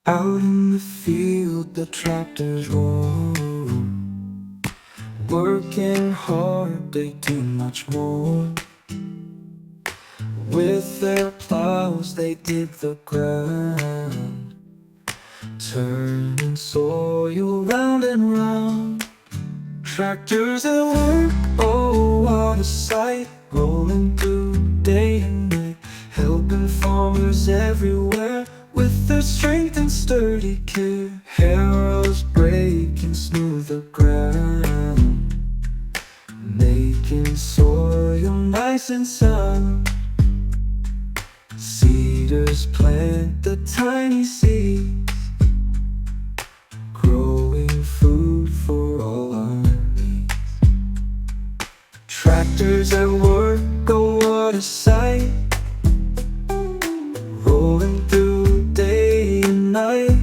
Out in the field, the tractors roar, working hard, they do much more. With their plows, they dig the ground, turning soil round and round. Tractors at work, oh what a sight, rolling through day and night, helping farmers everywhere with their strength and sturdy care. Harrows breaking smooth the ground, making soil nice and sound. Seeders plant the tiny seeds, growing food for all our needs. Tractors at work, oh what a sight, rolling through day and night,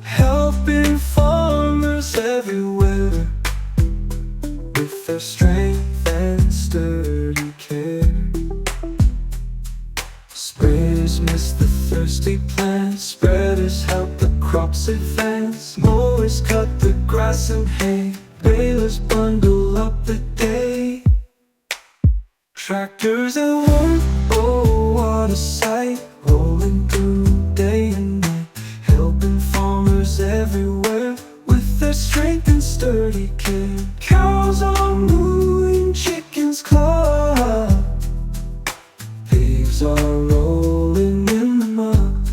helping farmers everywhere with their strength and sturdy care. Sprayers miss the thirsty plants, spreaders help the crops advance. Mowers cut the grass and hay, balers bundle up the day. Tractors at work, oh what a sight, rolling through day and night, helping farmers everywhere with their strength and sturdy care. Cows are mooing, chickens cluck, pigs are rolling in the mud,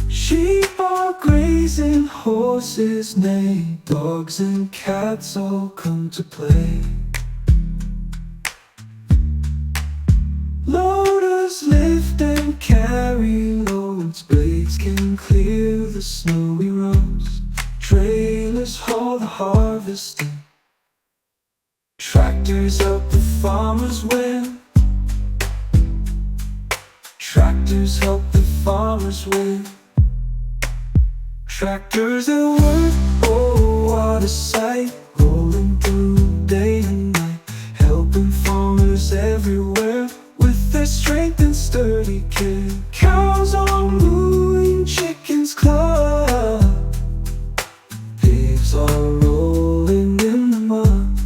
sheep are grazing, horses neigh, dogs and cats all come to play. Loaders lift and carry loads, blades can clear the snowy roads, trailers haul the harvest in, tractors help the farmers win. Tractors help the farmers win. Tractors at work, oh what a sight, rolling through day and night, helping farmers everywhere with their strength and sturdy care. Cows are mooing, chickens cluck, pigs are rolling in the mud.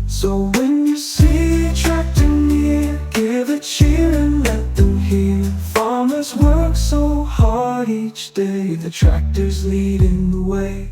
So when you see a tractor near, give a cheer and let them hear. Farmers work so hard each day, the tractor's leading the way.